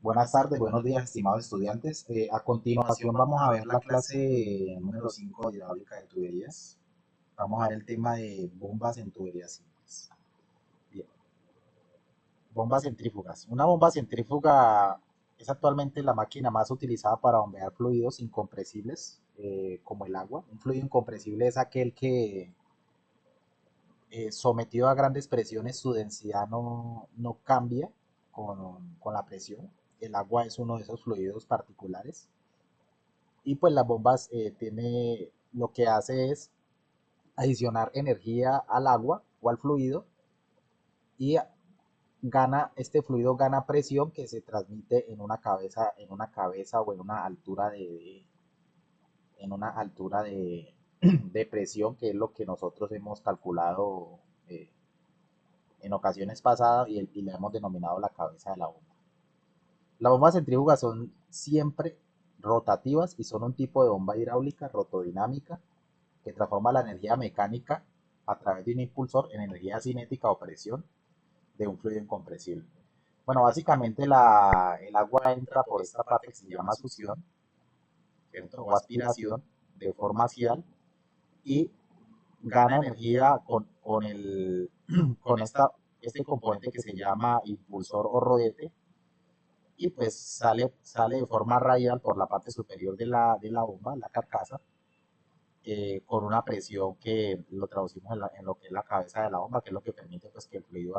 Buenas tardes, buenos días, estimados estudiantes. A continuación vamos a ver la clase número 5 de hidráulica de tuberías. Vamos a ver el tema de bombas en tuberías simples. Bien, bombas centrífugas. Una bomba centrífuga es actualmente la máquina más utilizada para bombear fluidos incompresibles, como el agua. Un fluido incompresible es aquel que, sometido a grandes presiones, su densidad no cambia con la presión. El agua es uno de esos fluidos particulares. Y pues las bombas lo que hace es adicionar energía al agua o al fluido y este fluido gana presión que se transmite en una cabeza o en una altura de de presión, que es lo que nosotros hemos calculado en ocasiones pasadas y le hemos denominado la cabeza de la bomba. Las bombas centrífugas son siempre rotativas y son un tipo de bomba hidráulica rotodinámica que transforma la energía mecánica a través de un impulsor en energía cinética o presión de un fluido incompresible. Bueno, básicamente el agua entra por esta parte que se llama succión, ¿cierto? O aspiración de forma axial y gana energía con este componente que se llama impulsor o rodete, y pues sale de forma radial por la parte superior de la bomba, la carcasa, con una presión que lo traducimos en lo que es la cabeza de la bomba, que es lo que permite pues que el fluido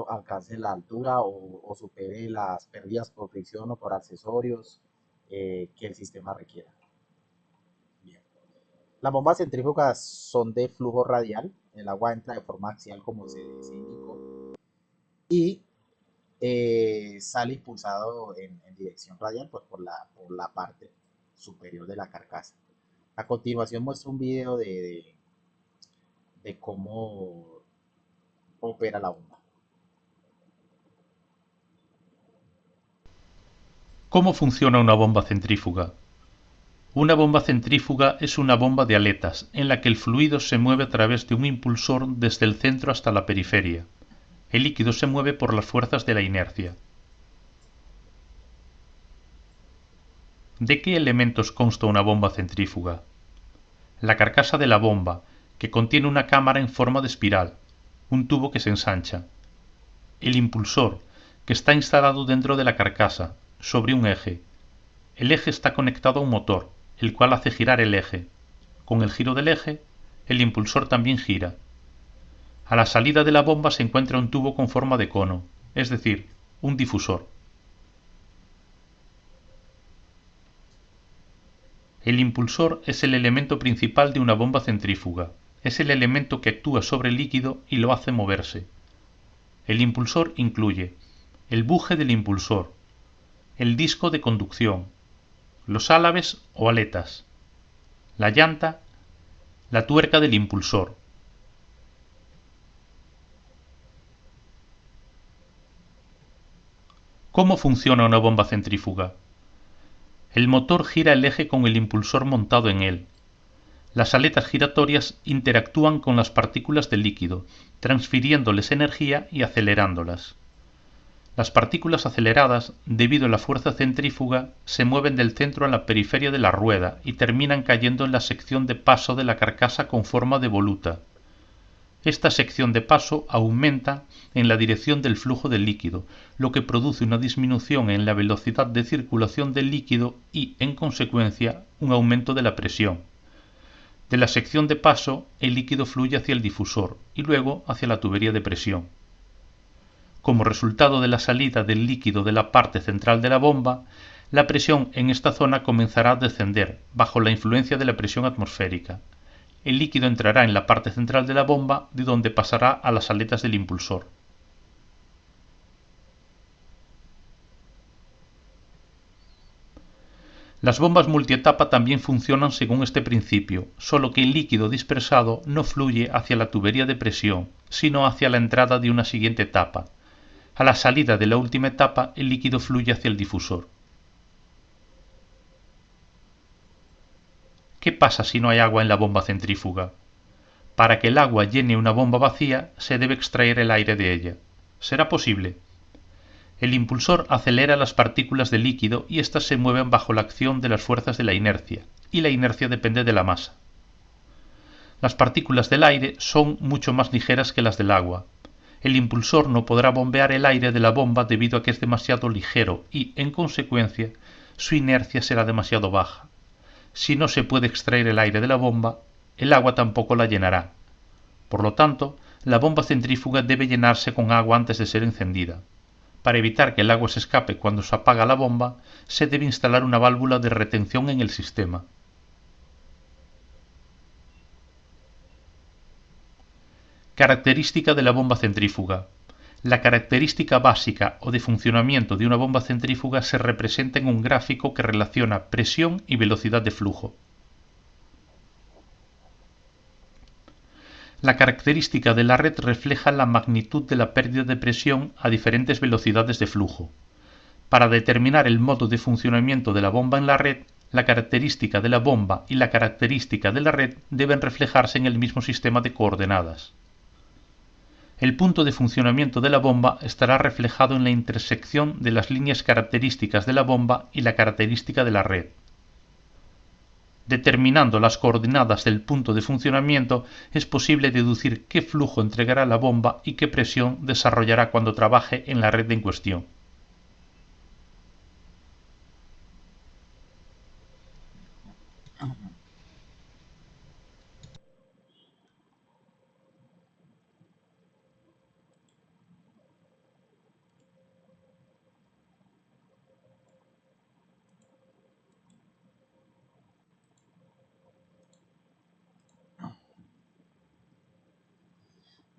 alcance la altura o supere las pérdidas por fricción o por accesorios que el sistema requiera. Bien. Las bombas centrífugas son de flujo radial, el agua entra de forma axial como se indicó, y sale impulsado en dirección radial pues por la parte superior de la carcasa. A continuación muestro un video de cómo opera la bomba. ¿Cómo funciona una bomba centrífuga? Una bomba centrífuga es una bomba de aletas en la que el fluido se mueve a través de un impulsor desde el centro hasta la periferia. El líquido se mueve por las fuerzas de la inercia. ¿De qué elementos consta una bomba centrífuga? La carcasa de la bomba, que contiene una cámara en forma de espiral, un tubo que se ensancha. El impulsor, que está instalado dentro de la carcasa, sobre un eje. El eje está conectado a un motor, el cual hace girar el eje. Con el giro del eje, el impulsor también gira. A la salida de la bomba se encuentra un tubo con forma de cono, es decir, un difusor. El impulsor es el elemento principal de una bomba centrífuga. Es el elemento que actúa sobre el líquido y lo hace moverse. El impulsor incluye el buje del impulsor, el disco de conducción, los álabes o aletas, la llanta, la tuerca del impulsor. ¿Cómo funciona una bomba centrífuga? El motor gira el eje con el impulsor montado en él. Las aletas giratorias interactúan con las partículas del líquido, transfiriéndoles energía y acelerándolas. Las partículas aceleradas, debido a la fuerza centrífuga, se mueven del centro a la periferia de la rueda y terminan cayendo en la sección de paso de la carcasa con forma de voluta. Esta sección de paso aumenta en la dirección del flujo del líquido, lo que produce una disminución en la velocidad de circulación del líquido y, en consecuencia, un aumento de la presión. De la sección de paso, el líquido fluye hacia el difusor y luego hacia la tubería de presión. Como resultado de la salida del líquido de la parte central de la bomba, la presión en esta zona comenzará a descender bajo la influencia de la presión atmosférica. El líquido entrará en la parte central de la bomba, de donde pasará a las aletas del impulsor. Las bombas multietapa también funcionan según este principio, solo que el líquido dispersado no fluye hacia la tubería de presión, sino hacia la entrada de una siguiente etapa. A la salida de la última etapa, el líquido fluye hacia el difusor. ¿Qué pasa si no hay agua en la bomba centrífuga? Para que el agua llene una bomba vacía, se debe extraer el aire de ella. ¿Será posible? El impulsor acelera las partículas de líquido y éstas se mueven bajo la acción de las fuerzas de la inercia, y la inercia depende de la masa. Las partículas del aire son mucho más ligeras que las del agua. El impulsor no podrá bombear el aire de la bomba debido a que es demasiado ligero y, en consecuencia, su inercia será demasiado baja. Si no se puede extraer el aire de la bomba, el agua tampoco la llenará. Por lo tanto, la bomba centrífuga debe llenarse con agua antes de ser encendida. Para evitar que el agua se escape cuando se apaga la bomba, se debe instalar una válvula de retención en el sistema. Característica de la bomba centrífuga. La característica básica o de funcionamiento de una bomba centrífuga se representa en un gráfico que relaciona presión y velocidad de flujo. La característica de la red refleja la magnitud de la pérdida de presión a diferentes velocidades de flujo. Para determinar el modo de funcionamiento de la bomba en la red, la característica de la bomba y la característica de la red deben reflejarse en el mismo sistema de coordenadas. El punto de funcionamiento de la bomba estará reflejado en la intersección de las líneas características de la bomba y la característica de la red. Determinando las coordenadas del punto de funcionamiento, es posible deducir qué flujo entregará la bomba y qué presión desarrollará cuando trabaje en la red en cuestión.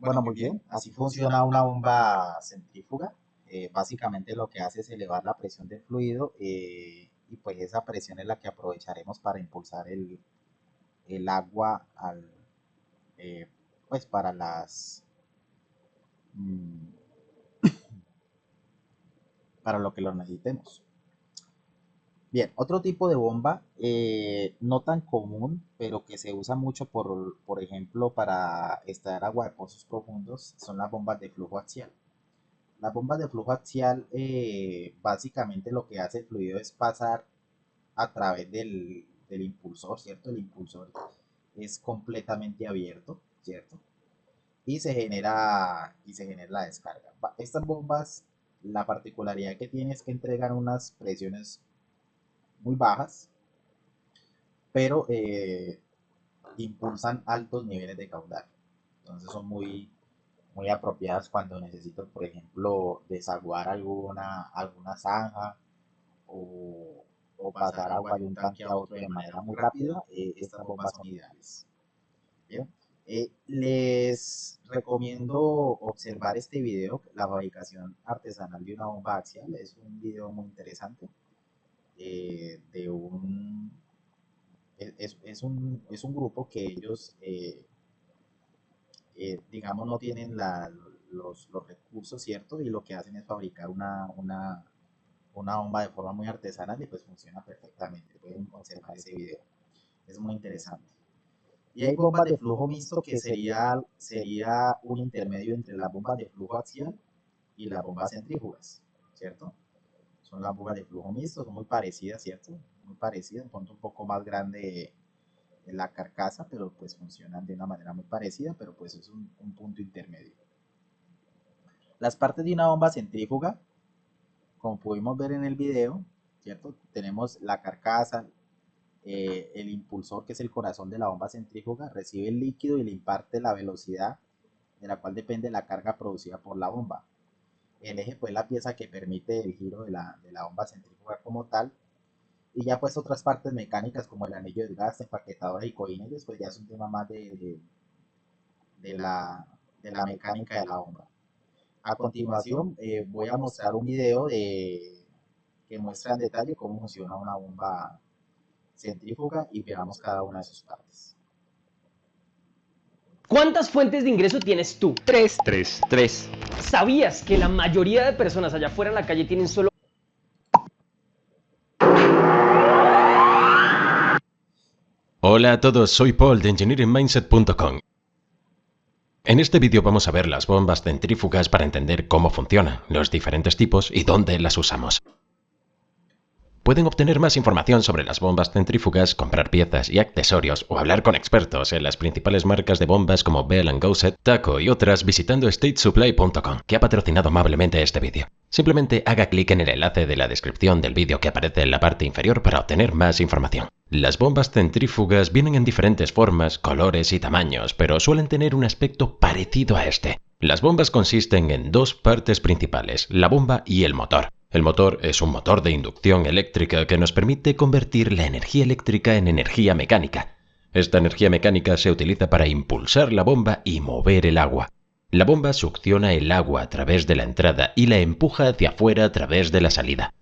Bueno, muy bien. Así funciona una bomba centrífuga. Básicamente lo que hace es elevar la presión del fluido y pues esa presión es la que aprovecharemos para impulsar el agua eh, pues para mm, para lo que lo necesitemos. Bien, otro tipo de bomba no tan común, pero que se usa mucho por ejemplo para extraer agua de pozos profundos son las bombas de flujo axial. Las bombas de flujo axial básicamente lo que hace el fluido es pasar a través del impulsor, ¿cierto? El impulsor es completamente abierto, ¿cierto? Y se genera la descarga. Estas bombas, la particularidad que tiene es que entregan unas presiones muy bajas, pero impulsan altos niveles de caudal. Entonces son muy apropiadas cuando necesito, por ejemplo, desaguar alguna zanja o, o pasar agua de un tanque a otro de manera muy rápida. Estas bombas son ideales. ¿Bien? Les recomiendo observar este video, la fabricación artesanal de una bomba axial. Es un video muy interesante de un es un grupo que ellos, digamos, no tienen los recursos, ¿cierto? Y lo que hacen es fabricar una bomba de forma muy artesanal y pues funciona perfectamente. Pueden observar ese video. Es muy interesante. Y hay bombas de flujo mixto que sería un intermedio entre las bombas de flujo axial y las bombas centrífugas, ¿cierto? Son las bombas de flujo mixto, son muy parecidas, ¿cierto? Muy parecidas, un poco más grande en la carcasa, pero pues funcionan de una manera muy parecida, pero pues es un punto intermedio. Las partes de una bomba centrífuga, como pudimos ver en el video, ¿cierto? Tenemos la carcasa, el impulsor que es el corazón de la bomba centrífuga, recibe el líquido y le imparte la velocidad de la cual depende la carga producida por la bomba. El eje pues la pieza que permite el giro de la bomba centrífuga como tal. Y ya pues otras partes mecánicas como el anillo de desgaste, empaquetadora y cojines, pues ya es un tema más de la mecánica de la bomba. A continuación voy a mostrar un video que muestra en detalle cómo funciona una bomba centrífuga y veamos cada una de sus partes. ¿Cuántas fuentes de ingreso tienes tú? Tres. ¿Sabías que la mayoría de personas allá afuera en la calle tienen solo... Hola a todos, soy Paul de EngineeringMindset.com. En este vídeo vamos a ver las bombas centrífugas para entender cómo funcionan, los diferentes tipos y dónde las usamos. Pueden obtener más información sobre las bombas centrífugas, comprar piezas y accesorios o hablar con expertos en las principales marcas de bombas como Bell & Gossett, Taco y otras visitando statesupply.com, que ha patrocinado amablemente este vídeo. Simplemente haga clic en el enlace de la descripción del vídeo que aparece en la parte inferior para obtener más información. Las bombas centrífugas vienen en diferentes formas, colores y tamaños, pero suelen tener un aspecto parecido a este. Las bombas consisten en dos partes principales, la bomba y el motor. El motor es un motor de inducción eléctrica que nos permite convertir la energía eléctrica en energía mecánica. Esta energía mecánica se utiliza para impulsar la bomba y mover el agua. La bomba succiona el agua a través de la entrada y la empuja hacia afuera a través de la salida.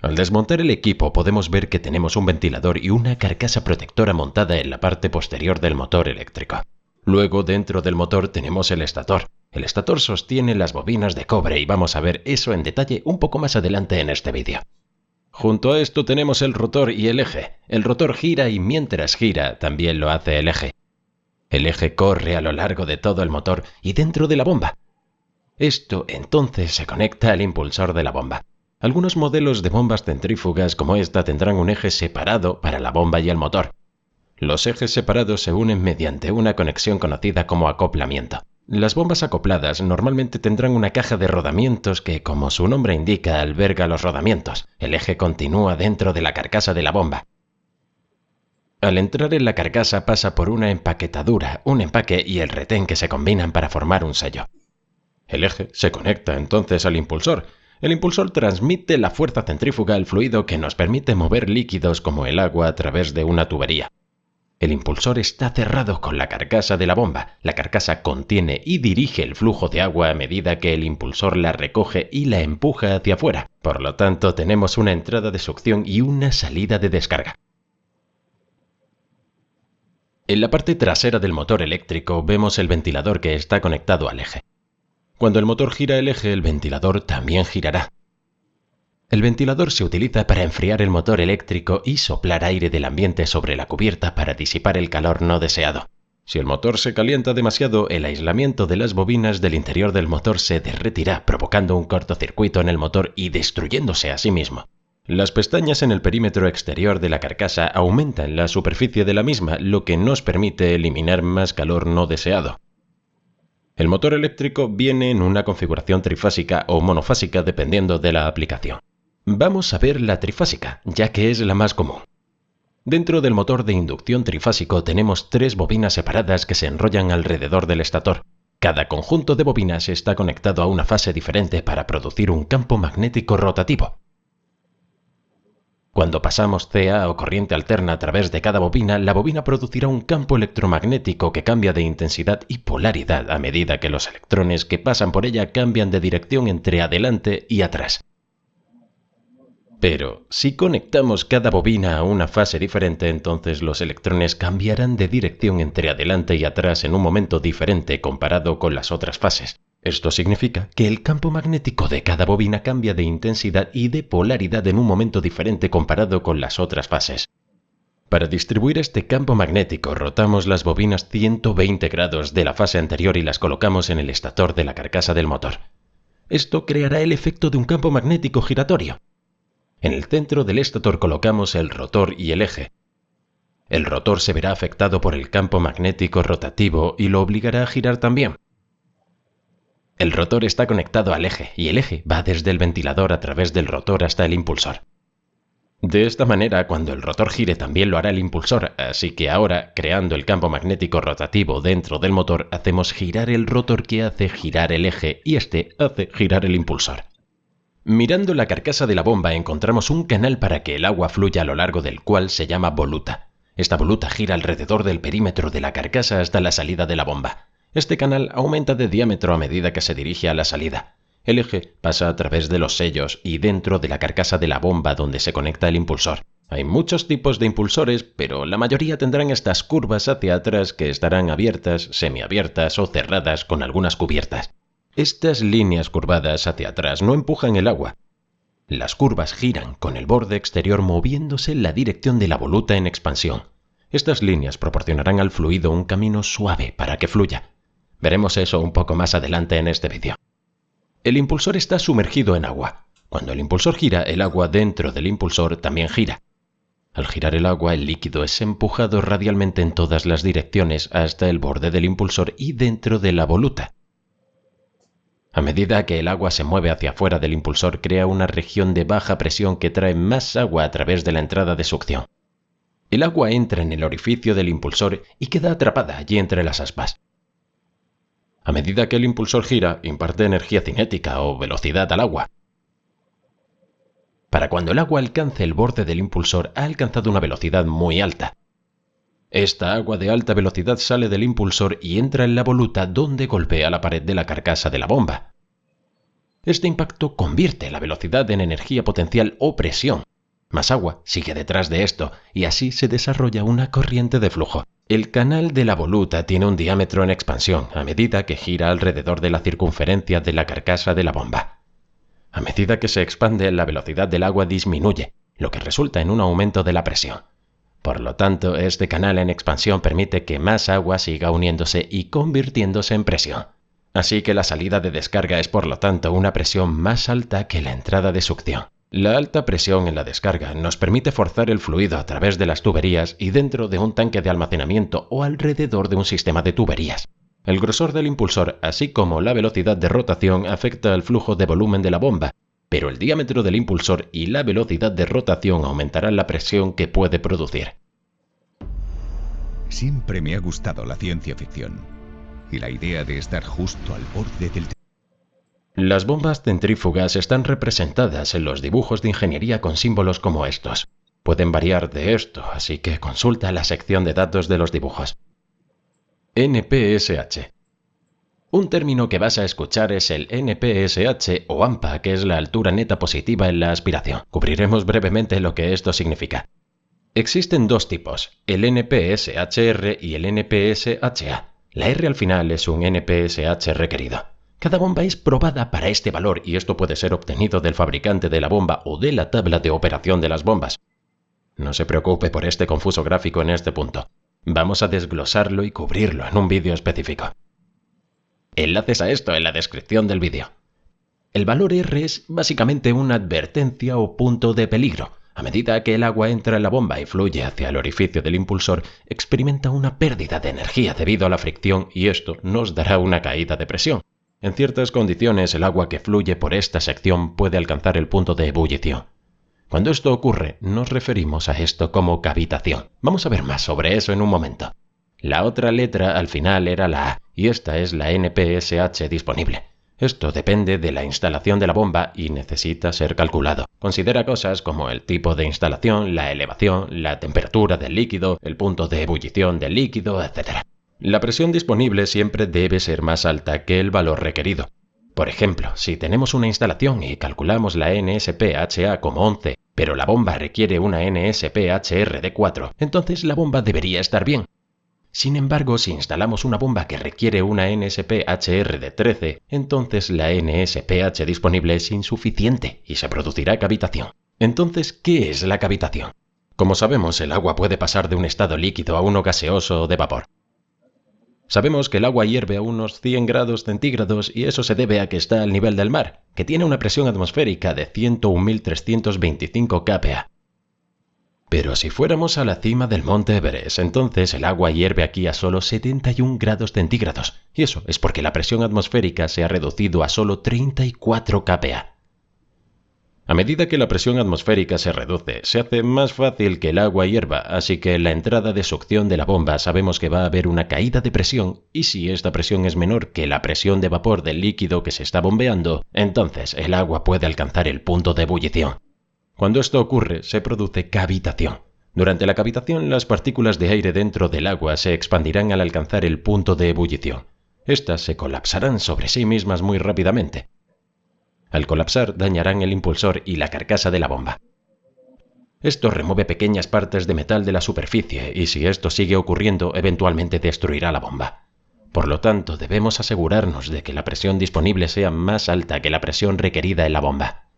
Al desmontar el equipo podemos ver que tenemos un ventilador y una carcasa protectora montada en la parte posterior del motor eléctrico. Luego, dentro del motor tenemos el estator. El estator sostiene las bobinas de cobre y vamos a ver eso en detalle un poco más adelante en este vídeo. Junto a esto tenemos el rotor y el eje. El rotor gira y mientras gira también lo hace el eje. El eje corre a lo largo de todo el motor y dentro de la bomba. Esto entonces se conecta al impulsor de la bomba. Algunos modelos de bombas centrífugas como esta tendrán un eje separado para la bomba y el motor. Los ejes separados se unen mediante una conexión conocida como acoplamiento. Las bombas acopladas normalmente tendrán una caja de rodamientos que, como su nombre indica, alberga los rodamientos. El eje continúa dentro de la carcasa de la bomba. Al entrar en la carcasa pasa por una empaquetadura, un empaque y el retén que se combinan para formar un sello. El eje se conecta entonces al impulsor. El impulsor transmite la fuerza centrífuga al fluido que nos permite mover líquidos como el agua a través de una tubería. El impulsor está cerrado con la carcasa de la bomba. La carcasa contiene y dirige el flujo de agua a medida que el impulsor la recoge y la empuja hacia afuera. Por lo tanto, tenemos una entrada de succión y una salida de descarga. En la parte trasera del motor eléctrico vemos el ventilador que está conectado al eje. Cuando el motor gira el eje, el ventilador también girará. El ventilador se utiliza para enfriar el motor eléctrico y soplar aire del ambiente sobre la cubierta para disipar el calor no deseado. Si el motor se calienta demasiado, el aislamiento de las bobinas del interior del motor se derretirá, provocando un cortocircuito en el motor y destruyéndose a sí mismo. Las pestañas en el perímetro exterior de la carcasa aumentan la superficie de la misma, lo que nos permite eliminar más calor no deseado. El motor eléctrico viene en una configuración trifásica o monofásica dependiendo de la aplicación. Vamos a ver la trifásica, ya que es la más común. Dentro del motor de inducción trifásico tenemos tres bobinas separadas que se enrollan alrededor del estator. Cada conjunto de bobinas está conectado a una fase diferente para producir un campo magnético rotativo. Cuando pasamos CA o corriente alterna a través de cada bobina, la bobina producirá un campo electromagnético que cambia de intensidad y polaridad a medida que los electrones que pasan por ella cambian de dirección entre adelante y atrás. Pero si conectamos cada bobina a una fase diferente, entonces los electrones cambiarán de dirección entre adelante y atrás en un momento diferente comparado con las otras fases. Esto significa que el campo magnético de cada bobina cambia de intensidad y de polaridad en un momento diferente comparado con las otras fases. Para distribuir este campo magnético, rotamos las bobinas 120 grados de la fase anterior y las colocamos en el estator de la carcasa del motor. Esto creará el efecto de un campo magnético giratorio. En el centro del estator colocamos el rotor y el eje. El rotor se verá afectado por el campo magnético rotativo y lo obligará a girar también. El rotor está conectado al eje y el eje va desde el ventilador a través del rotor hasta el impulsor. De esta manera, cuando el rotor gire también lo hará el impulsor, así que ahora, creando el campo magnético rotativo dentro del motor, hacemos girar el rotor que hace girar el eje y este hace girar el impulsor. Mirando la carcasa de la bomba encontramos un canal para que el agua fluya a lo largo del cual se llama voluta. Esta voluta gira alrededor del perímetro de la carcasa hasta la salida de la bomba. Este canal aumenta de diámetro a medida que se dirige a la salida. El eje pasa a través de los sellos y dentro de la carcasa de la bomba donde se conecta el impulsor. Hay muchos tipos de impulsores, pero la mayoría tendrán estas curvas hacia atrás que estarán abiertas, semiabiertas o cerradas con algunas cubiertas. Estas líneas curvadas hacia atrás no empujan el agua. Las curvas giran con el borde exterior moviéndose en la dirección de la voluta en expansión. Estas líneas proporcionarán al fluido un camino suave para que fluya. Veremos eso un poco más adelante en este vídeo. El impulsor está sumergido en agua. Cuando el impulsor gira, el agua dentro del impulsor también gira. Al girar el agua, el líquido es empujado radialmente en todas las direcciones hasta el borde del impulsor y dentro de la voluta. A medida que el agua se mueve hacia afuera del impulsor, crea una región de baja presión que trae más agua a través de la entrada de succión. El agua entra en el orificio del impulsor y queda atrapada allí entre las aspas. A medida que el impulsor gira, imparte energía cinética o velocidad al agua. Para cuando el agua alcance el borde del impulsor, ha alcanzado una velocidad muy alta. Esta agua de alta velocidad sale del impulsor y entra en la voluta donde golpea la pared de la carcasa de la bomba. Este impacto convierte la velocidad en energía potencial o presión. Más agua sigue detrás de esto y así se desarrolla una corriente de flujo. El canal de la voluta tiene un diámetro en expansión a medida que gira alrededor de la circunferencia de la carcasa de la bomba. A medida que se expande, la velocidad del agua disminuye, lo que resulta en un aumento de la presión. Por lo tanto, este canal en expansión permite que más agua siga uniéndose y convirtiéndose en presión. Así que la salida de descarga es por lo tanto una presión más alta que la entrada de succión. La alta presión en la descarga nos permite forzar el fluido a través de las tuberías y dentro de un tanque de almacenamiento o alrededor de un sistema de tuberías. El grosor del impulsor, así como la velocidad de rotación, afecta al flujo de volumen de la bomba, pero el diámetro del impulsor y la velocidad de rotación aumentarán la presión que puede producir. Siempre me ha gustado la ciencia ficción y la idea de estar justo al borde del... Las bombas centrífugas están representadas en los dibujos de ingeniería con símbolos como estos. Pueden variar de esto, así que consulta la sección de datos de los dibujos. NPSH. Un término que vas a escuchar es el NPSH o AMPA, que es la altura neta positiva en la aspiración. Cubriremos brevemente lo que esto significa. Existen dos tipos, el NPSHR y el NPSHA. La R al final es un NPSH requerido. Cada bomba es probada para este valor y esto puede ser obtenido del fabricante de la bomba o de la tabla de operación de las bombas. No se preocupe por este confuso gráfico en este punto. Vamos a desglosarlo y cubrirlo en un vídeo específico. Enlaces a esto en la descripción del vídeo. El valor R es básicamente una advertencia o punto de peligro. A medida que el agua entra en la bomba y fluye hacia el orificio del impulsor, experimenta una pérdida de energía debido a la fricción y esto nos dará una caída de presión. En ciertas condiciones, el agua que fluye por esta sección puede alcanzar el punto de ebullición. Cuando esto ocurre, nos referimos a esto como cavitación. Vamos a ver más sobre eso en un momento. La otra letra al final era la A, y esta es la NPSH disponible. Esto depende de la instalación de la bomba y necesita ser calculado. Considera cosas como el tipo de instalación, la elevación, la temperatura del líquido, el punto de ebullición del líquido, etc. La presión disponible siempre debe ser más alta que el valor requerido. Por ejemplo, si tenemos una instalación y calculamos la NSPHA como 11, pero la bomba requiere una NSPHR de 4, entonces la bomba debería estar bien. Sin embargo, si instalamos una bomba que requiere una NSPHR de 13, entonces la NSPH disponible es insuficiente y se producirá cavitación. Entonces, ¿qué es la cavitación? Como sabemos, el agua puede pasar de un estado líquido a uno gaseoso o de vapor. Sabemos que el agua hierve a unos 100 grados centígrados y eso se debe a que está al nivel del mar, que tiene una presión atmosférica de 101.325 kPa. Pero si fuéramos a la cima del monte Everest, entonces el agua hierve aquí a solo 71 grados centígrados, y eso es porque la presión atmosférica se ha reducido a solo 34 kPa. A medida que la presión atmosférica se reduce, se hace más fácil que el agua hierva, así que en la entrada de succión de la bomba sabemos que va a haber una caída de presión, y si esta presión es menor que la presión de vapor del líquido que se está bombeando, entonces el agua puede alcanzar el punto de ebullición. Cuando esto ocurre, se produce cavitación. Durante la cavitación, las partículas de aire dentro del agua se expandirán al alcanzar el punto de ebullición. Estas se colapsarán sobre sí mismas muy rápidamente. Al colapsar, dañarán el impulsor y la carcasa de la bomba. Esto remueve pequeñas partes de metal de la superficie y si esto sigue ocurriendo, eventualmente destruirá la bomba. Por lo tanto, debemos asegurarnos de que la presión disponible sea más alta que la presión requerida en la bomba.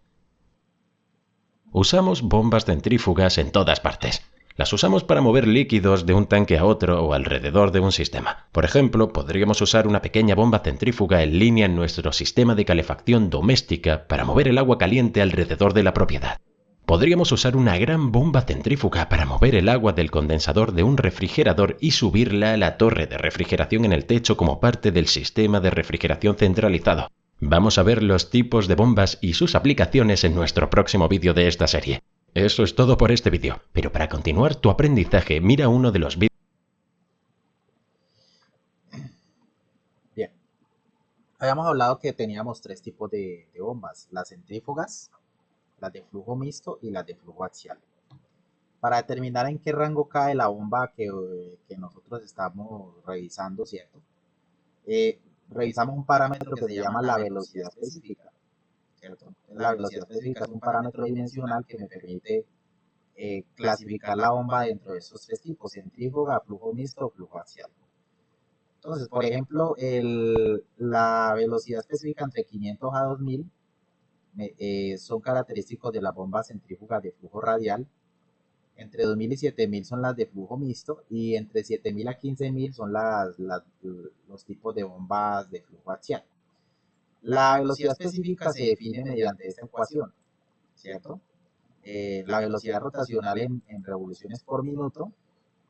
Usamos bombas centrífugas en todas partes. Las usamos para mover líquidos de un tanque a otro o alrededor de un sistema. Por ejemplo, podríamos usar una pequeña bomba centrífuga en línea en nuestro sistema de calefacción doméstica para mover el agua caliente alrededor de la propiedad. Podríamos usar una gran bomba centrífuga para mover el agua del condensador de un refrigerador y subirla a la torre de refrigeración en el techo como parte del sistema de refrigeración centralizado. Vamos a ver los tipos de bombas y sus aplicaciones en nuestro próximo vídeo de esta serie. Eso es todo por este vídeo, pero para continuar tu aprendizaje, mira uno de los vídeos. Bien, habíamos hablado que teníamos tres tipos de bombas, las centrífugas, las de flujo mixto y las de flujo axial. Para determinar en qué rango cae la bomba que nosotros estamos revisando, ¿cierto? Revisamos un parámetro que se llama la velocidad específica, ¿cierto? La velocidad específica es un parámetro dimensional que me permite clasificar la bomba dentro de estos tres tipos, centrífuga, flujo mixto o flujo axial. Entonces, por ejemplo, la velocidad específica entre 500 a 2000 son característicos de las bombas centrífugas de flujo radial. Entre 2000 y 7000 son las de flujo mixto y entre 7000 a 15000 son los tipos de bombas de flujo axial. La velocidad específica se define mediante esta ecuación, ¿cierto? La velocidad rotacional en revoluciones por minuto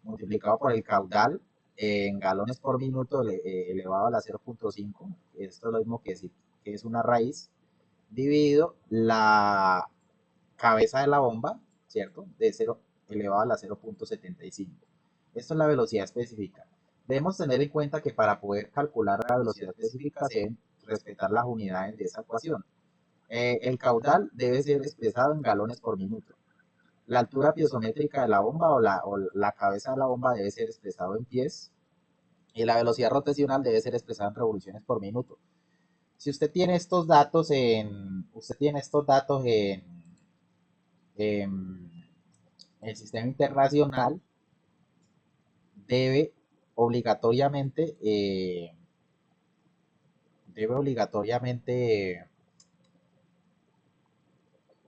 multiplicado por el caudal en galones por minuto elevado a la 0.5, esto es lo mismo que decir que es una raíz, dividido la cabeza de la bomba, ¿cierto? De 0 elevado a la 0.75. Esto es la velocidad específica. Debemos tener en cuenta que para poder calcular la velocidad específica se deben respetar las unidades de esa ecuación. El caudal debe ser expresado en galones por minuto. La altura piezométrica de la bomba o la cabeza de la bomba debe ser expresado en pies y la velocidad rotacional debe ser expresada en revoluciones por minuto. Si usted tiene estos datos en el sistema internacional, debe obligatoriamente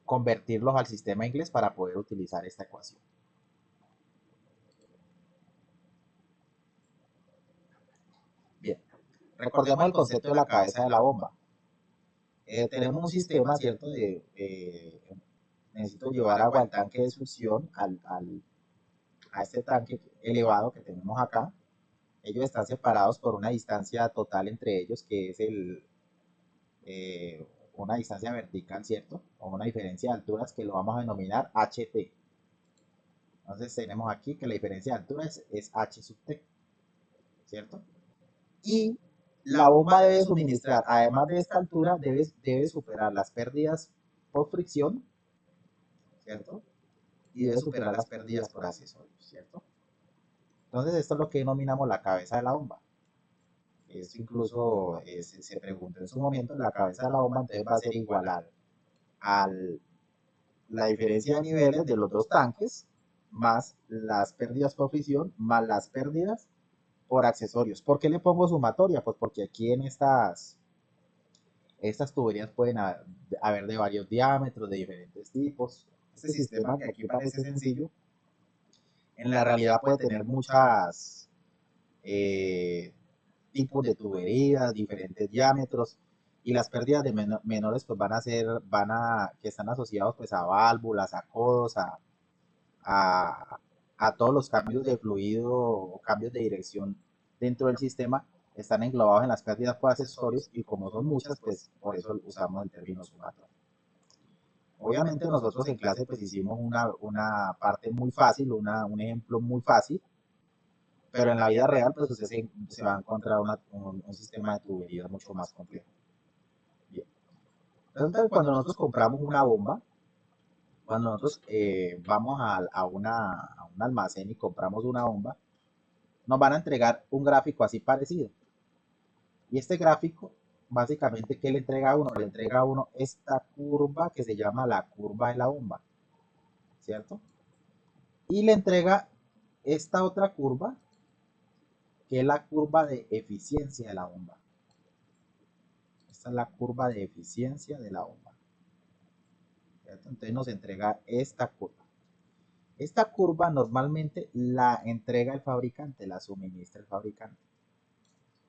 convertirlos al sistema inglés para poder utilizar esta ecuación. Bien, recordemos el concepto de la cabeza de la bomba. Tenemos un sistema, ¿cierto? Necesito llevar agua al tanque de succión, a este tanque elevado que tenemos acá. Ellos están separados por una distancia total entre ellos, que es una distancia vertical, ¿cierto? O una diferencia de alturas que lo vamos a denominar HT. Entonces tenemos aquí que la diferencia de altura es H sub T, ¿cierto? Y la bomba debe suministrar, además de esta altura, debe superar las pérdidas por fricción, ¿cierto? Y debe superar las pérdidas por accesorios, ¿cierto? Entonces esto es lo que denominamos la cabeza de la bomba. Esto incluso se preguntó en su momento, la cabeza de la bomba entonces va a ser igual a la diferencia de niveles de los dos tanques, más las pérdidas por fricción, más las pérdidas por accesorios. ¿Por qué le pongo sumatoria? Pues porque aquí en estas tuberías pueden haber de varios diámetros, de diferentes tipos. Este sistema que aquí parece sencillo, en la realidad puede tener muchas tipos de tuberías, diferentes diámetros, y las pérdidas de menores pues que están asociados pues a válvulas, a codos, a todos los cambios de fluido o cambios de dirección dentro del sistema están englobados en las pérdidas por accesorios, y como son muchas, pues por eso usamos el término sumatorio. Obviamente nosotros en clase pues hicimos una parte muy fácil, un ejemplo muy fácil, pero en la vida real pues usted se va a encontrar un sistema de tuberías mucho más complejo. Bien. Entonces cuando nosotros compramos una bomba, cuando nosotros vamos a un almacén y compramos una bomba, nos van a entregar un gráfico así parecido. Y este gráfico, básicamente, ¿qué le entrega a uno? Le entrega a uno esta curva que se llama la curva de la bomba, ¿cierto? Y le entrega esta otra curva, que es la curva de eficiencia de la bomba. Esta es la curva de eficiencia de la bomba, ¿cierto? Entonces nos entrega esta curva. Esta curva normalmente la entrega el fabricante, la suministra el fabricante.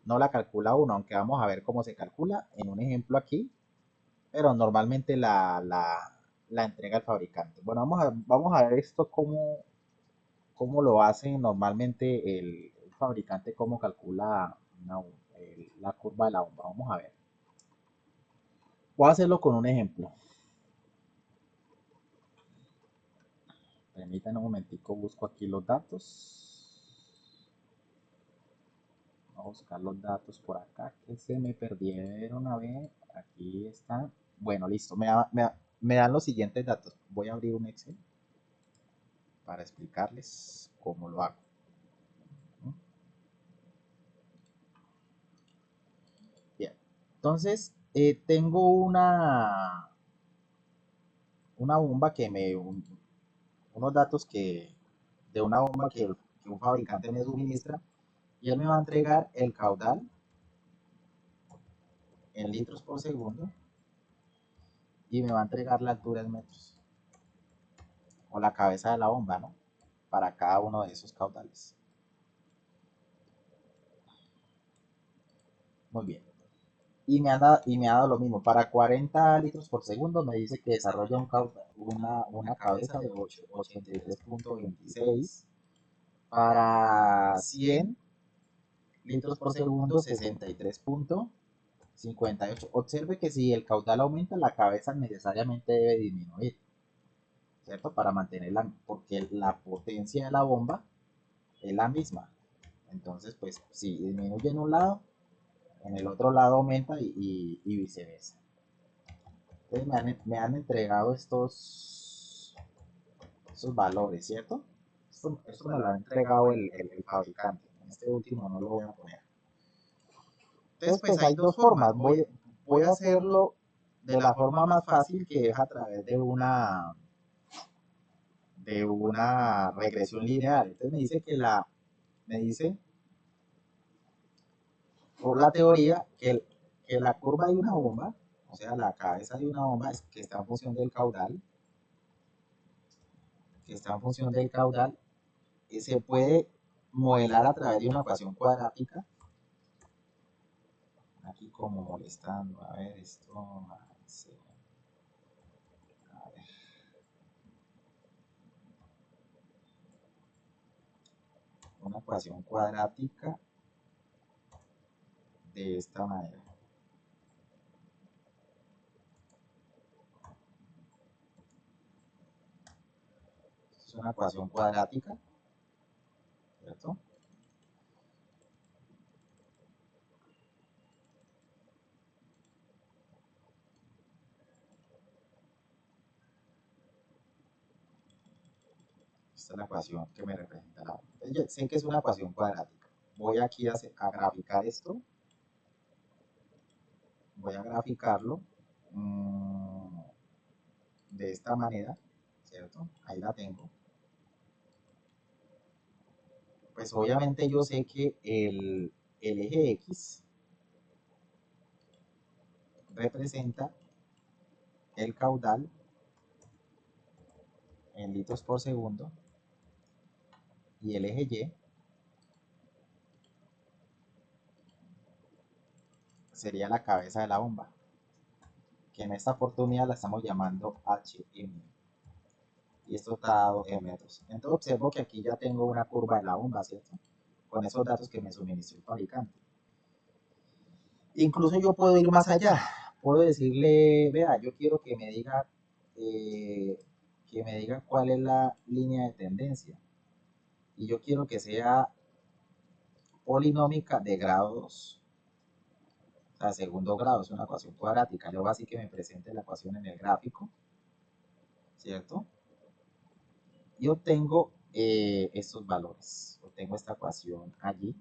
No la calcula uno, aunque vamos a ver cómo se calcula en un ejemplo aquí, pero normalmente la entrega el fabricante. Bueno, vamos a ver esto cómo lo hace normalmente el fabricante, cómo calcula la curva de la bomba. Vamos a ver. Voy a hacerlo con un ejemplo. Permítanme un momentico, busco aquí los datos. Vamos a buscar los datos por acá que se me perdieron. A ver, aquí están. Bueno, listo. Me dan los siguientes datos. Voy a abrir un Excel para explicarles cómo lo hago. Bien. Entonces, tengo una bomba unos datos de una bomba que un fabricante me suministra y él me va a entregar el caudal en litros por segundo y me va a entregar la altura en metros o la cabeza de la bomba, ¿no? Para cada uno de esos caudales. Muy bien. Y me ha dado lo mismo. Para 40 litros por segundo me dice que desarrolla una cabeza de 83.26. Para 100 litros por segundo, 63.58. Observe que si el caudal aumenta, la cabeza necesariamente debe disminuir, ¿cierto? Para mantenerla, porque la potencia de la bomba es la misma. Entonces, pues, si disminuye en un lado, en el otro lado aumenta y viceversa. Entonces me han entregado estos valores, ¿cierto? Esto me lo ha entregado el fabricante. En este último no lo voy a poner. Entonces, pues hay dos formas. Voy a hacerlo de la forma más fácil, que es a través de una regresión lineal. Entonces me dice por la teoría que la curva de una bomba, o sea, la cabeza de una bomba que está en función del caudal, y se puede modelar a través de una ecuación cuadrática. Aquí como molestando, a ver esto, a ver, una ecuación cuadrática de esta manera. Es una ecuación cuadrática, ¿cierto? Esta es la ecuación que me representa la bomba. Yo sé que es una ecuación cuadrática. Voy aquí a graficar esto. Voy a graficarlo de esta manera, ¿cierto? Ahí la tengo. Pues obviamente yo sé que el eje X representa el caudal en litros por segundo y el eje Y sería la cabeza de la bomba, que en esta oportunidad la estamos llamando HM. Y esto está dado en metros. Entonces observo que aquí ya tengo una curva de la bomba, ¿cierto? Con esos datos que me suministró el fabricante. Incluso yo puedo ir más allá. Puedo decirle, vea, yo quiero eh, que me diga cuál es la línea de tendencia. Y yo quiero que sea polinómica de grado 2. O sea, segundo grado es una ecuación cuadrática. Luego así que me presente la ecuación en el gráfico, ¿cierto? Y obtengo estos valores. Obtengo esta ecuación allí.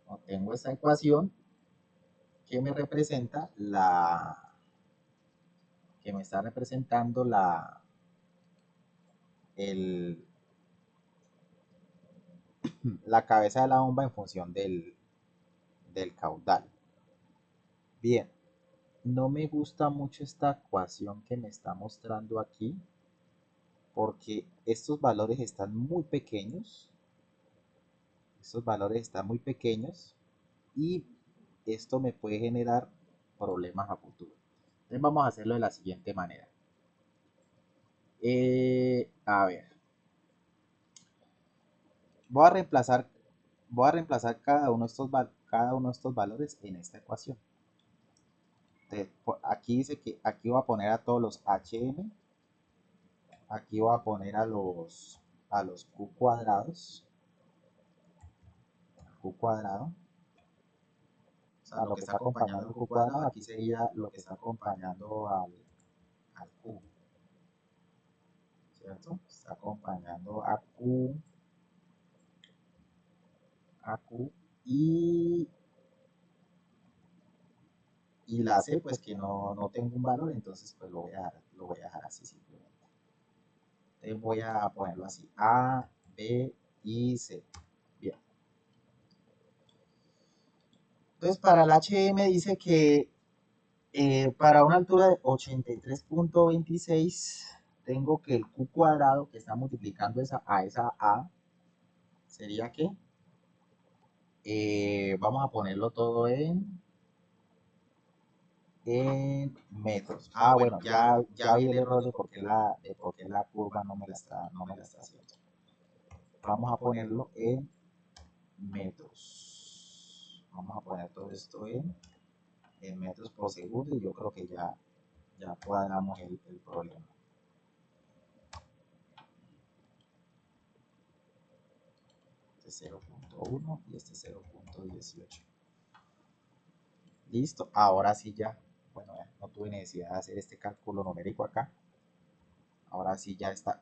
Obtengo esta ecuación que me representa que me está representando el, la cabeza de la bomba en función del caudal. Bien, no me gusta mucho esta ecuación que me está mostrando aquí, porque estos valores están muy pequeños. Estos valores están muy pequeños y esto me puede generar problemas a futuro. Entonces vamos a hacerlo de la siguiente manera. A ver, voy a reemplazar cada uno de estos valores en esta ecuación. Entonces, aquí dice que aquí voy a poner a todos los HM, aquí voy a poner a los Q cuadrados, o sea, lo que está acompañando al Q cuadrado, aquí sería lo que está acompañando al Q, ¿cierto? Está acompañando a Q y la C, pues que no tengo un valor, entonces pues lo voy a dejar así simplemente. Entonces voy a ponerlo así, A, B y C. Bien. Entonces para el HM dice que para una altura de 83.26 tengo que el Q cuadrado que está multiplicando esa A sería que vamos a ponerlo todo en metros. Bueno, ya vi el error de por qué la curva no me la está haciendo. Vamos a ponerlo en metros. Vamos a poner todo esto en metros por segundo y yo creo que ya cuadramos el problema. Este 0.1 y este 0.18. Listo, ahora sí ya. Bueno, no tuve necesidad de hacer este cálculo numérico acá. Ahora sí ya esta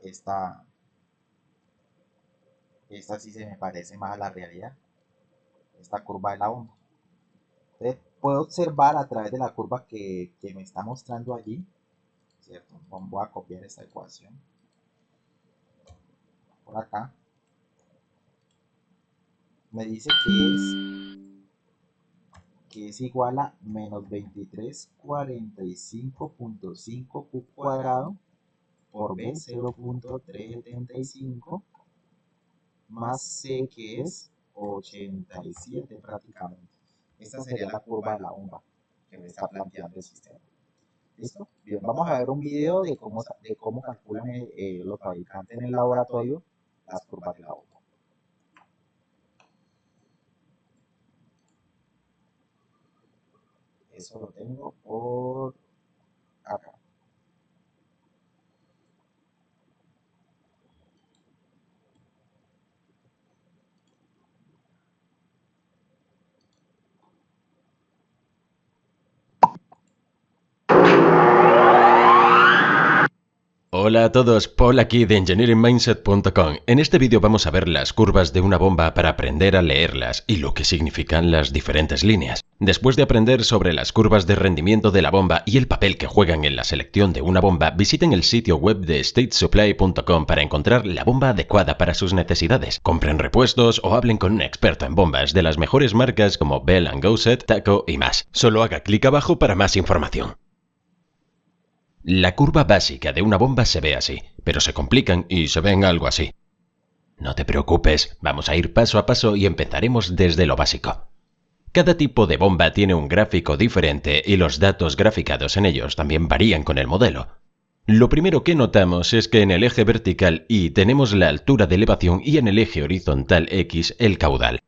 sí se me parece más a la realidad. Esta curva de la bomba. Entonces, puedo observar a través de la curva que me está mostrando allí, ¿cierto? Voy a copiar esta ecuación por acá. Me dice que es igual a menos 2345.5 Q cuadrado por B 0.375 más C, que es 87 prácticamente. Esta sería la curva de la bomba que me está planteando el sistema. ¿Listo? Bien, vamos a ver un video de cómo calculan los fabricantes en el laboratorio las curvas de la bomba. Eso lo tengo por acá. Hola a todos, Paul aquí de engineeringmindset.com. En este vídeo vamos a ver las curvas de una bomba para aprender a leerlas y lo que significan las diferentes líneas. Después de aprender sobre las curvas de rendimiento de la bomba y el papel que juegan en la selección de una bomba, visiten el sitio web de statesupply.com para encontrar la bomba adecuada para sus necesidades. Compren repuestos o hablen con un experto en bombas de las mejores marcas como Bell & Goset, Taco y más. Solo haga clic abajo para más información. La curva básica de una bomba se ve así, pero se complican y se ven algo así. No te preocupes, vamos a ir paso a paso y empezaremos desde lo básico. Cada tipo de bomba tiene un gráfico diferente y los datos graficados en ellos también varían con el modelo. Lo primero que notamos es que en el eje vertical Y tenemos la altura de elevación y en el eje horizontal X el caudal.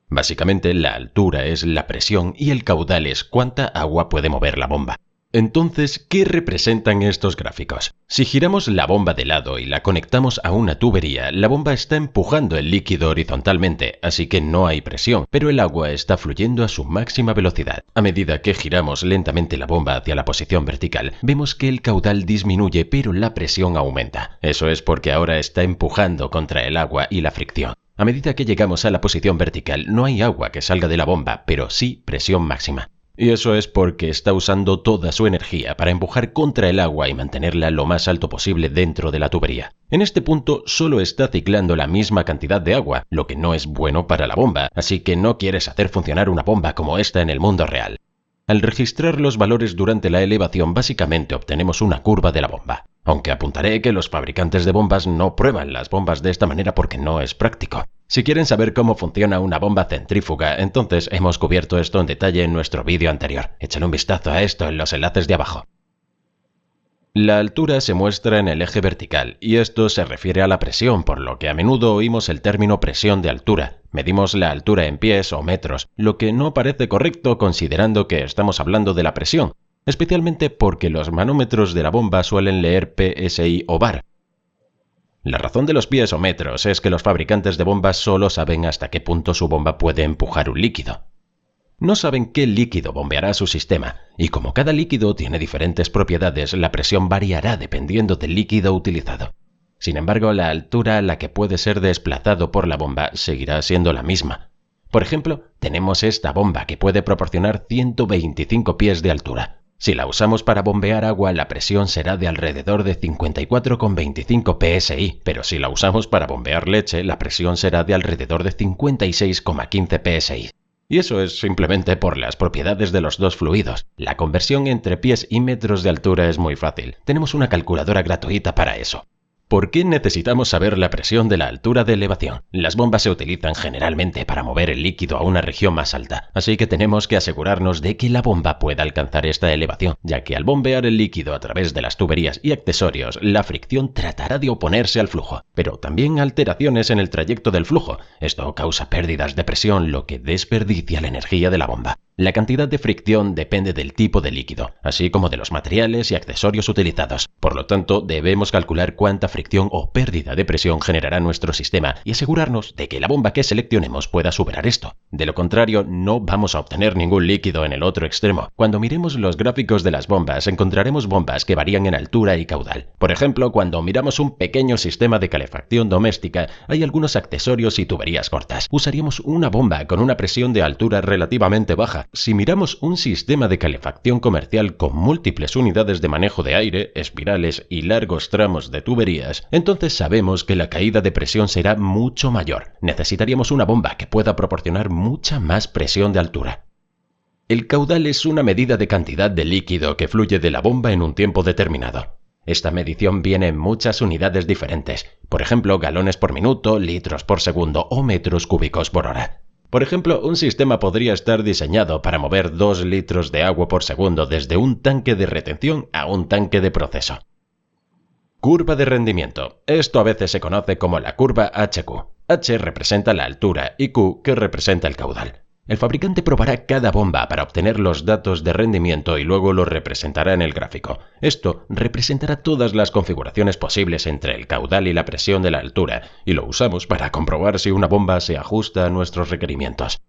Básicamente la altura es la presión y el caudal es cuánta agua puede mover la bomba. Entonces, ¿qué representan estos gráficos? Si giramos la bomba de lado y la conectamos a una tubería, la bomba está empujando el líquido horizontalmente, así que no hay presión, pero el agua está fluyendo a su máxima velocidad. A medida que giramos lentamente la bomba hacia la posición vertical, vemos que el caudal disminuye, pero la presión aumenta. Eso es porque ahora está empujando contra el agua y la fricción. A medida que llegamos a la posición vertical, no hay agua que salga de la bomba, pero sí presión máxima. Y eso es porque está usando toda su energía para empujar contra el agua y mantenerla lo más alto posible dentro de la tubería. En este punto solo está ciclando la misma cantidad de agua, lo que no es bueno para la bomba, así que no quieres hacer funcionar una bomba como esta en el mundo real. Al registrar los valores durante la elevación, básicamente obtenemos una curva de la bomba. aunque apuntaré que los fabricantes de bombas no prueban las bombas de esta manera porque no es práctico. Si quieren saber cómo funciona una bomba centrífuga, entonces hemos cubierto esto en detalle en nuestro vídeo anterior. Échale un vistazo a esto en los enlaces de abajo. La altura se muestra en el eje vertical, y esto se refiere a la presión, por lo que a menudo oímos el término presión de altura. Medimos la altura en pies o metros, lo que no parece correcto considerando que estamos hablando de la presión, especialmente porque los manómetros de la bomba suelen leer PSI o bar. La razón de los pies o metros es que los fabricantes de bombas solo saben hasta qué punto su bomba puede empujar un líquido. No saben qué líquido bombeará su sistema, y como cada líquido tiene diferentes propiedades, la presión variará dependiendo del líquido utilizado. Sin embargo, la altura a la que puede ser desplazado por la bomba seguirá siendo la misma. Por ejemplo, tenemos esta bomba que puede proporcionar 125 pies de altura. Si la usamos para bombear agua, la presión será de alrededor de 54,25 psi, pero si la usamos para bombear leche, la presión será de alrededor de 56,15 psi. Y eso es simplemente por las propiedades de los dos fluidos. La conversión entre pies y metros de altura es muy fácil. Tenemos una calculadora gratuita para eso. ¿Por qué necesitamos saber la presión de la altura de elevación? Las bombas se utilizan generalmente para mover el líquido a una región más alta, así que tenemos que asegurarnos de que la bomba pueda alcanzar esta elevación, ya que al bombear el líquido a través de las tuberías y accesorios, la fricción tratará de oponerse al flujo, pero también alteraciones en el trayecto del flujo. Esto causa pérdidas de presión, lo que desperdicia la energía de la bomba. La cantidad de fricción depende del tipo de líquido, así como de los materiales y accesorios utilizados. Por lo tanto, debemos calcular cuánta fricción o pérdida de presión generará nuestro sistema y asegurarnos de que la bomba que seleccionemos pueda superar esto. De lo contrario, no vamos a obtener ningún líquido en el otro extremo. Cuando miremos los gráficos de las bombas, encontraremos bombas que varían en altura y caudal. Por ejemplo, cuando miramos un pequeño sistema de calefacción doméstica, hay algunos accesorios y tuberías cortas. Usaríamos una bomba con una presión de altura relativamente baja. Si miramos un sistema de calefacción comercial con múltiples unidades de manejo de aire, espirales y largos tramos de tuberías, entonces sabemos que la caída de presión será mucho mayor. Necesitaríamos una bomba que pueda proporcionar mucha más presión de altura. El caudal es una medida de cantidad de líquido que fluye de la bomba en un tiempo determinado. Esta medición viene en muchas unidades diferentes, por ejemplo, galones por minuto, litros por segundo o metros cúbicos por hora. Por ejemplo, un sistema podría estar diseñado para mover 2 litros de agua por segundo desde un tanque de retención a un tanque de proceso. Curva de rendimiento. Esto a veces se conoce como la curva HQ. H representa la altura y Q que representa el caudal. El fabricante probará cada bomba para obtener los datos de rendimiento y luego los representará en el gráfico. Esto representará todas las configuraciones posibles entre el caudal y la presión de la altura, y lo usamos para comprobar si una bomba se ajusta a nuestros requerimientos.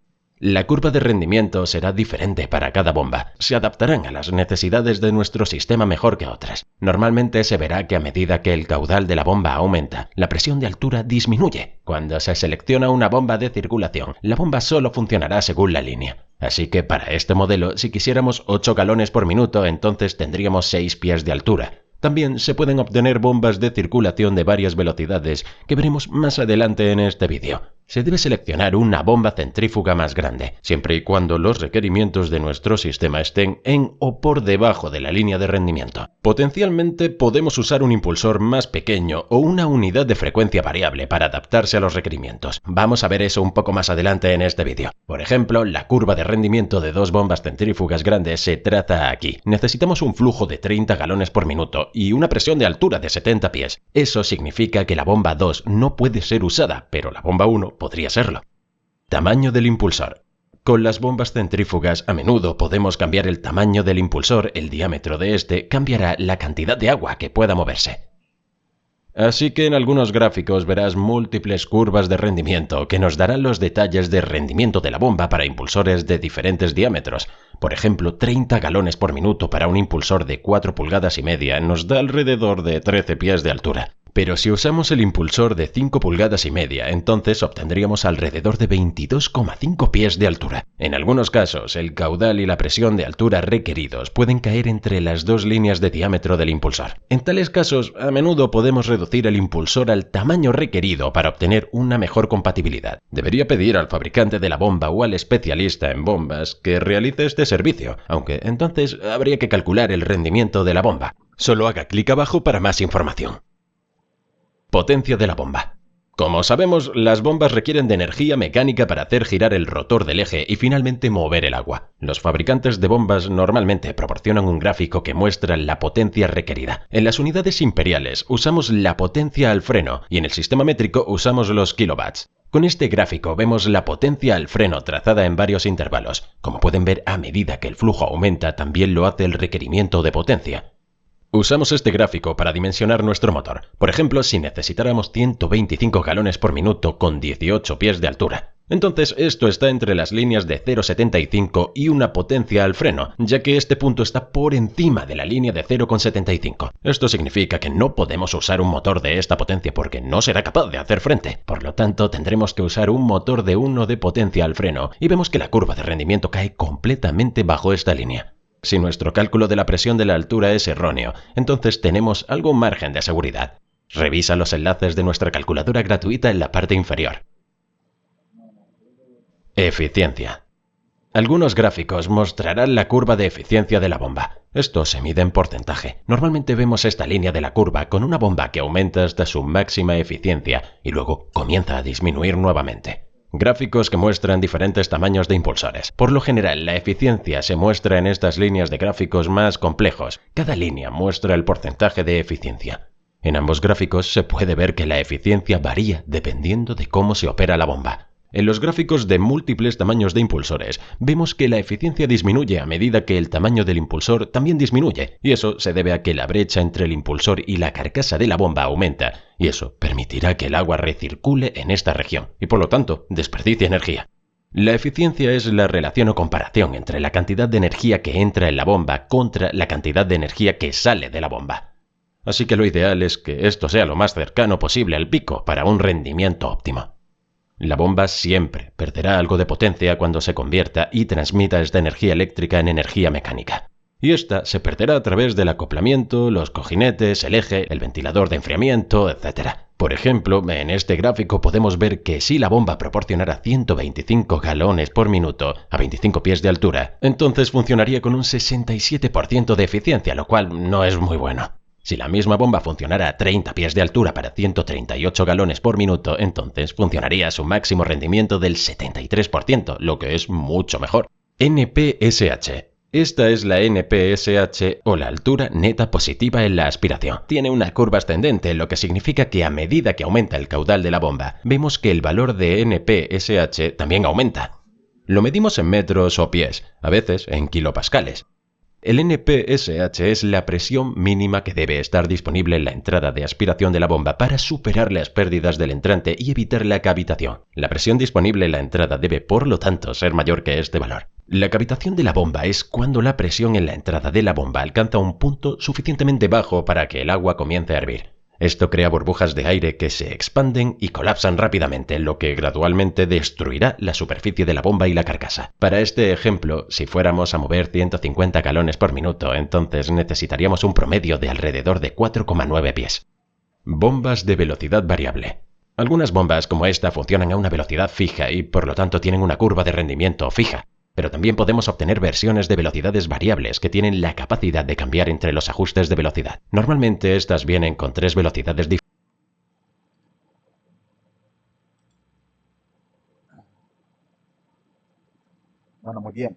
La curva de rendimiento será diferente para cada bomba. Se adaptarán a las necesidades de nuestro sistema mejor que otras. Normalmente se verá que a medida que el caudal de la bomba aumenta, la presión de altura disminuye. Cuando se selecciona una bomba de circulación, la bomba solo funcionará según la línea. Así que para este modelo, si quisiéramos 8 galones por minuto, entonces tendríamos 6 pies de altura. También se pueden obtener bombas de circulación de varias velocidades, que veremos más adelante en este vídeo. Se debe seleccionar una bomba centrífuga más grande, siempre y cuando los requerimientos de nuestro sistema estén en o por debajo de la línea de rendimiento. Potencialmente podemos usar un impulsor más pequeño o una unidad de frecuencia variable para adaptarse a los requerimientos. Vamos a ver eso un poco más adelante en este vídeo. Por ejemplo, la curva de rendimiento de 2 bombas centrífugas grandes se traza aquí. Necesitamos un flujo de 30 galones por minuto y una presión de altura de 70 pies. Eso significa que la bomba 2 no puede ser usada, pero la bomba 1 podría serlo. Tamaño del impulsor. Con las bombas centrífugas a menudo podemos cambiar el tamaño del impulsor, el diámetro de este cambiará la cantidad de agua que pueda moverse. Así que en algunos gráficos verás múltiples curvas de rendimiento que nos darán los detalles de rendimiento de la bomba para impulsores de diferentes diámetros. Por ejemplo, 30 galones por minuto para un impulsor de 4,5 pulgadas nos da alrededor de 13 pies de altura. Pero si usamos el impulsor de 5,5 pulgadas, entonces obtendríamos alrededor de 22,5 pies de altura. En algunos casos, el caudal y la presión de altura requeridos pueden caer entre las dos líneas de diámetro del impulsor. En tales casos, a menudo podemos reducir el impulsor al tamaño requerido para obtener una mejor compatibilidad. Debería pedir al fabricante de la bomba o al especialista en bombas que realice este servicio, aunque entonces habría que calcular el rendimiento de la bomba. Solo haga clic abajo para más información. Potencia de la bomba. Como sabemos, las bombas requieren de energía mecánica para hacer girar el rotor del eje y finalmente mover el agua. Los fabricantes de bombas normalmente proporcionan un gráfico que muestra la potencia requerida. En las unidades imperiales usamos la potencia al freno y en el sistema métrico usamos los kilovatios. Con este gráfico vemos la potencia al freno trazada en varios intervalos. Como pueden ver, a medida que el flujo aumenta, también lo hace el requerimiento de potencia. Usamos este gráfico para dimensionar nuestro motor. Por ejemplo, si necesitáramos 125 galones por minuto con 18 pies de altura. Entonces, esto está entre las líneas de 0,75 y una potencia al freno, ya que este punto está por encima de la línea de 0,75. Esto significa que no podemos usar un motor de esta potencia porque no será capaz de hacer frente. Por lo tanto, tendremos que usar un motor de 1 de potencia al freno, y vemos que la curva de rendimiento cae completamente bajo esta línea. Si nuestro cálculo de la presión de la altura es erróneo, entonces tenemos algún margen de seguridad. Revisa los enlaces de nuestra calculadora gratuita en la parte inferior. Eficiencia. Algunos gráficos mostrarán la curva de eficiencia de la bomba. Esto se mide en porcentaje. Normalmente vemos esta línea de la curva con una bomba que aumenta hasta su máxima eficiencia y luego comienza a disminuir nuevamente. Gráficos que muestran diferentes tamaños de impulsores. Por lo general, la eficiencia se muestra en estas líneas de gráficos más complejos. Cada línea muestra el porcentaje de eficiencia. En ambos gráficos se puede ver que la eficiencia varía dependiendo de cómo se opera la bomba. En los gráficos de múltiples tamaños de impulsores, vemos que la eficiencia disminuye a medida que el tamaño del impulsor también disminuye, y eso se debe a que la brecha entre el impulsor y la carcasa de la bomba aumenta, y eso permitirá que el agua recircule en esta región, y por lo tanto, desperdicie energía. La eficiencia es la relación o comparación entre la cantidad de energía que entra en la bomba contra la cantidad de energía que sale de la bomba. Así que lo ideal es que esto sea lo más cercano posible al pico para un rendimiento óptimo. La bomba siempre perderá algo de potencia cuando se convierta y transmita esta energía eléctrica en energía mecánica. Y esta se perderá a través del acoplamiento, los cojinetes, el eje, el ventilador de enfriamiento, etc. Por ejemplo, en este gráfico podemos ver que si la bomba proporcionara 125 galones por minuto a 25 pies de altura, entonces funcionaría con un 67% de eficiencia, lo cual no es muy bueno. Si la misma bomba funcionara a 30 pies de altura para 138 galones por minuto, entonces funcionaría a su máximo rendimiento del 73%, lo que es mucho mejor. NPSH. Esta es la NPSH o la altura neta positiva en la aspiración. Tiene una curva ascendente, lo que significa que a medida que aumenta el caudal de la bomba, vemos que el valor de NPSH también aumenta. Lo medimos en metros o pies, a veces en kilopascales. El NPSH es la presión mínima que debe estar disponible en la entrada de aspiración de la bomba para superar las pérdidas del entrante y evitar la cavitación. La presión disponible en la entrada debe, por lo tanto, ser mayor que este valor. La cavitación de la bomba es cuando la presión en la entrada de la bomba alcanza un punto suficientemente bajo para que el agua comience a hervir. Esto crea burbujas de aire que se expanden y colapsan rápidamente, lo que gradualmente destruirá la superficie de la bomba y la carcasa. Para este ejemplo, si fuéramos a mover 150 galones por minuto, entonces necesitaríamos un promedio de alrededor de 4,9 pies. Bombas de velocidad variable. Algunas bombas como esta funcionan a una velocidad fija y por lo tanto tienen una curva de rendimiento fija. Pero también podemos obtener versiones de velocidades variables que tienen la capacidad de cambiar entre los ajustes de velocidad. Normalmente estas vienen con 3 velocidades diferentes. Bueno, muy bien.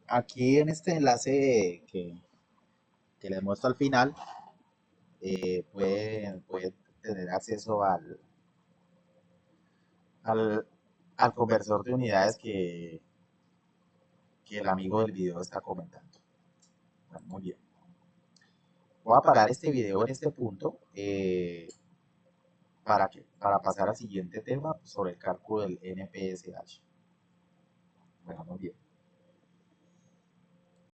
Aquí en este enlace que les muestro al final, pueden tener acceso al, al conversor de unidades que el amigo del video está comentando. Bueno, muy bien. Voy a parar este video en este punto para pasar al siguiente tema sobre el cálculo del NPSH.